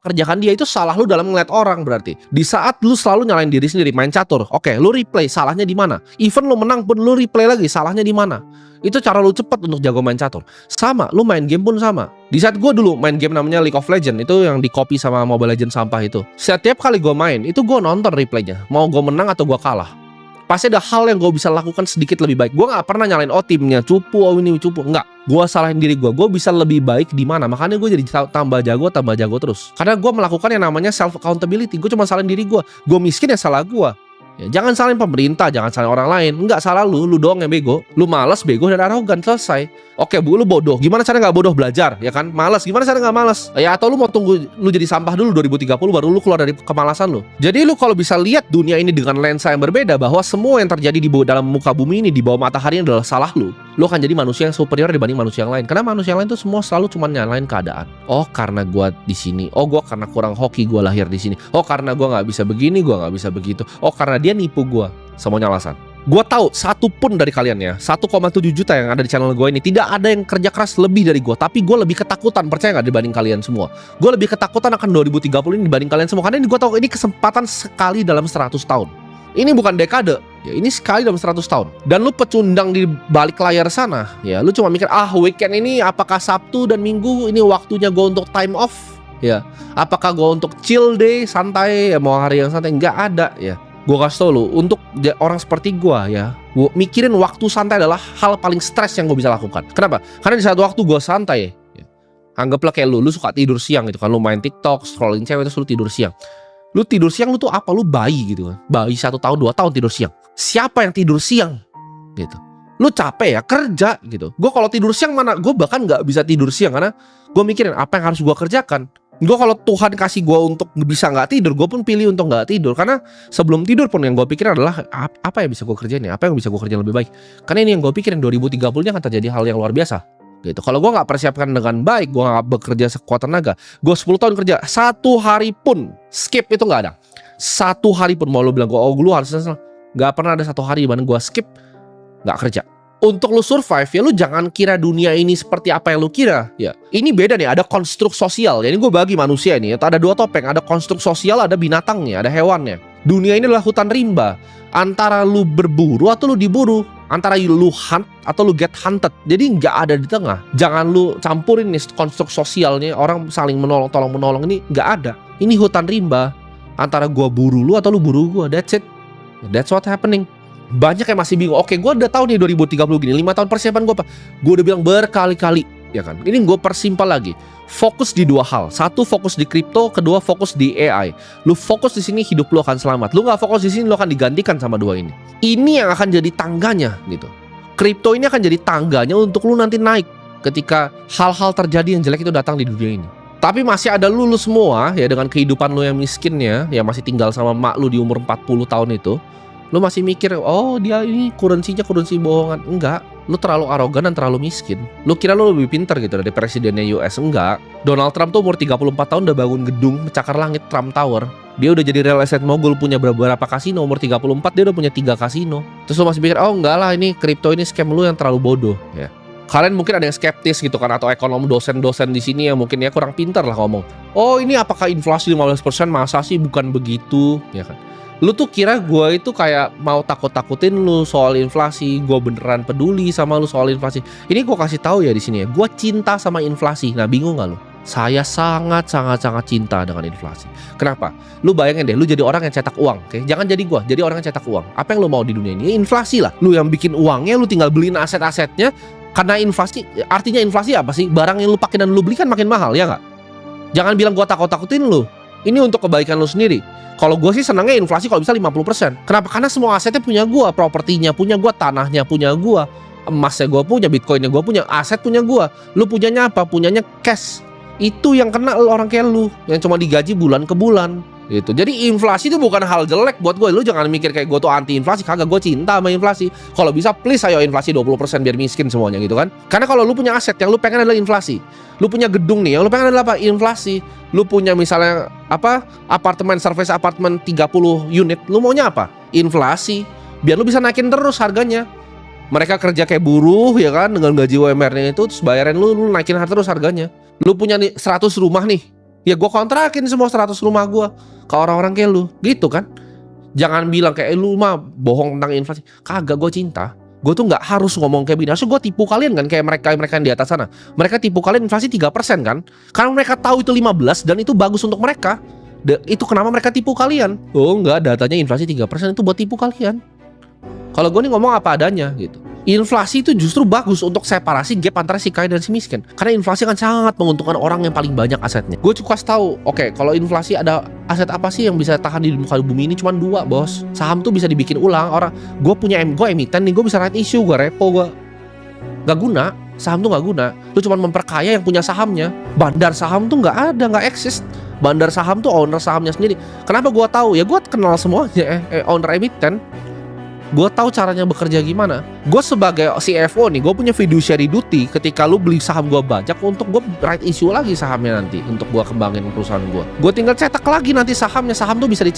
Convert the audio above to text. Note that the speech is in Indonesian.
kerjakan dia, itu salah lu dalam ngeliat orang berarti. Di saat lu selalu nyalain diri sendiri, main catur, oke, lu replay, salahnya di mana? Even lu menang pun lu replay lagi, salahnya di mana? Itu cara lu cepet untuk jago main catur. Sama, lu main game pun sama. Di saat gue dulu main game namanya League of Legends, itu yang di copy sama Mobile Legends sampah itu. Setiap kali gue main, itu gue nonton replaynya. Mau gue menang atau gue kalah, pasti ada hal yang gue bisa lakukan sedikit lebih baik. Gue gak pernah nyalain, oh timnya cupu, oh ini cupu. Enggak, gue salahin diri gue bisa lebih baik di mana. Makanya gue jadi tambah jago terus. Karena gue melakukan yang namanya self accountability. Gue cuma salahin diri gue miskin ya salah gue. Ya, jangan salahin pemerintah, jangan salahin orang lain. Enggak, salah lu doang yang bego. Lu malas, bego, dan arogan, selesai. Oke bu, lu bodoh, gimana cara gak bodoh belajar, ya kan? Malas, gimana cara gak malas? Ya atau lu mau tunggu lu jadi sampah dulu 2030 baru lu keluar dari kemalasan lu. Jadi lu kalau bisa lihat dunia ini dengan lensa yang berbeda, bahwa semua yang terjadi di dalam muka bumi ini, di bawah matahari, adalah salah lu akan jadi manusia yang superior dibanding manusia yang lain. Karena manusia yang lain tuh semua selalu cuma nyalain keadaan. Oh karena gua di sini, oh gua karena kurang hoki gua lahir di sini, oh karena gua nggak bisa begini, gua nggak bisa begitu, oh karena dia nipu gua. Semuanya alasan. Gue tahu satu pun dari kalian ya, 1,7 juta yang ada di channel gue ini, tidak ada yang kerja keras lebih dari gue. Tapi gue lebih ketakutan, percaya gak, dibanding kalian semua. Gue lebih ketakutan akan 2030 ini dibanding kalian semua. Karena ini gue tahu ini kesempatan sekali dalam 100 tahun. Ini bukan dekade, ya ini sekali dalam 100 tahun. Dan lu pecundang di balik layar sana, ya lu cuma mikir, weekend ini apakah Sabtu dan Minggu ini waktunya gue untuk time off, ya. Apakah gue untuk chill day, santai, ya mau hari yang santai, nggak ada, ya. Gue kasih tau lu, untuk orang seperti gue ya, gue mikirin waktu santai adalah hal paling stres yang gue bisa lakukan. Kenapa? Karena di saat waktu gue santai ya, anggaplah kayak lu suka tidur siang gitu kan. Lu main TikTok, scrolling cewek, terus lu tidur siang. Lu tidur siang, lu tuh apa? Lu bayi gitu kan. Bayi 1 tahun, 2 tahun tidur siang. Siapa yang tidur siang? Gitu. Lu capek ya, kerja gitu. Gue kalau tidur siang mana, gue bahkan gak bisa tidur siang. Karena gue mikirin apa yang harus gue kerjakan. Gue kalau Tuhan kasih gue untuk bisa gak tidur, gue pun pilih untuk gak tidur. Karena sebelum tidur pun yang gue pikirin adalah apa yang bisa gue kerjain ya, apa yang bisa gue kerjain lebih baik. Karena ini yang gue pikirin, 2030 nya akan terjadi hal yang luar biasa gitu. Kalau gue gak persiapkan dengan baik, gue gak bekerja sekuat tenaga, gue 10 tahun kerja, 1 hari pun skip itu gak ada. 1 hari pun mau lu bilang gue, lu harus gak pernah ada 1 hari dimana gue skip gak kerja. Untuk lu survive ya, lu jangan kira dunia ini seperti apa yang lu kira ya. Ini beda nih, ada konstruk sosial. Jadi gue bagi manusia ini, ada 2 topeng. Ada konstruk sosial, ada binatangnya, ada hewannya. Dunia ini adalah hutan rimba. Antara lu berburu atau lu diburu, antara lu hunt atau lu get hunted. Jadi nggak ada di tengah. Jangan lu campurin nih konstruk sosialnya, orang saling menolong, tolong menolong, ini nggak ada. Ini hutan rimba. Antara gua buru lu atau lu buru gua. That's it. That's what happening. Banyak yang masih bingung. Oke, gue udah tahu nih 2030 gini, 5 tahun persiapan gue apa? Gue udah bilang berkali-kali, ya kan? Ini gue persimpel lagi. Fokus di 2 hal. 1 fokus di kripto, 2 fokus di AI. Lu fokus di sini, hidup lu akan selamat. Lu nggak fokus di sini, lu akan digantikan sama 2 ini. Ini yang akan jadi tangganya, gitu. Kripto ini akan jadi tangganya untuk lu nanti naik ketika hal-hal terjadi yang jelek itu datang di dunia ini. Tapi masih ada lu semua ya, dengan kehidupan lu yang miskinnya, ya masih tinggal sama mak lu di umur 40 tahun itu. Lu masih mikir, oh dia ini currency bohongan. Enggak, lu terlalu arogan dan terlalu miskin. Lu kira lu lebih pintar gitu dari presidennya US. Enggak. Donald Trump tuh umur 34 tahun udah bangun gedung mencakar langit, Trump Tower. Dia udah jadi real estate mogul, punya beberapa kasino. Umur 34 dia udah punya 3 kasino. Terus lu masih pikir, oh enggak lah, ini kripto ini scam, lu yang terlalu bodoh ya. Kalian mungkin ada yang skeptis gitu kan, atau ekonom dosen-dosen di sini yang mungkin ya kurang pintar lah ngomong. Oh ini apakah inflasi 15%? Masa sih, bukan begitu ya kan. Lu tuh kira gue itu kayak mau takut-takutin lu soal inflasi. Gue beneran peduli sama lu soal inflasi. Ini gue kasih tahu ya di sini ya, gue cinta sama inflasi. Nah bingung gak lu? Saya sangat cinta dengan inflasi. Kenapa? Lu bayangin deh, lu jadi orang yang cetak uang, oke? Jangan jadi gue, jadi orang yang cetak uang. Apa yang lu mau di dunia ini? Inflasi lah. Lu yang bikin uangnya, lu tinggal beliin aset-asetnya. Karena inflasi, artinya inflasi apa sih? Barang yang lu pakai dan lu beli kan makin mahal, ya gak? Jangan bilang gue takut-takutin lu. Ini untuk kebaikan lu sendiri. Kalau gue sih senangnya inflasi kalau bisa 50%. Kenapa? Karena semua asetnya punya gue, propertinya punya gue, tanahnya punya gue, emasnya gue punya, bitcoinnya gue punya, aset punya gue. Lu punyanya apa? Punyanya cash. Itu yang kena orang kayak lu, yang cuma digaji bulan ke bulan gitu. Jadi inflasi itu bukan hal jelek buat gue. Lu jangan mikir kayak gue tuh anti inflasi. Kagak, gue cinta sama inflasi. Kalau bisa please ayo inflasi 20% biar miskin semuanya gitu kan. Karena kalau lu punya aset, yang lu pengen adalah inflasi. Lu punya gedung nih, yang lu pengen adalah apa? Inflasi. Lu punya misalnya apa? Apartemen, service apartemen 30 unit. Lu maunya apa? Inflasi. Biar lu bisa naikin terus harganya. Mereka kerja kayak buruh ya kan, dengan gaji UMR-nya itu, terus bayaran lu naikin terus harganya. Lu punya nih 100 rumah nih. Ya gue kontrakin semua 100 rumah gue ke orang-orang kayak lu, gitu kan. Jangan bilang kayak lu mah bohong tentang inflasi. Kagak, gue cinta. Gue tuh nggak harus ngomong kayak begini. Harusnya gue tipu kalian kan, kayak mereka yang di atas sana. Mereka tipu kalian inflasi 3% kan. Karena mereka tahu itu 15 dan itu bagus untuk mereka. Itu kenapa mereka tipu kalian. Oh enggak, datanya inflasi 3% itu buat tipu kalian. Kalau gue nih ngomong apa adanya gitu. Inflasi itu justru bagus untuk separasi gap antara si kaya dan si miskin. Karena inflasi akan sangat menguntungkan orang yang paling banyak asetnya. Gue cukup kasih tahu, oke, kalau inflasi ada aset apa sih yang bisa tahan di muka bumi ini? Cuma 2, bos. Saham tuh bisa dibikin ulang. Gue emiten nih, gue bisa right issue, gue repo, gue nggak guna. Saham tuh nggak guna. Lu cuma memperkaya yang punya sahamnya. Bandar saham tuh nggak ada, nggak eksis. Bandar saham tuh owner sahamnya sendiri. Kenapa gue tahu? Ya gue kenal semuanya, owner emiten. Gue tahu caranya bekerja gimana. Gue sebagai CFO nih, gue punya fiduciary duty ketika lu beli saham gue bajak untuk gue right issue lagi sahamnya nanti untuk gue kembangin perusahaan gue. Gue tinggal cetak lagi nanti sahamnya. Saham tuh bisa dicetak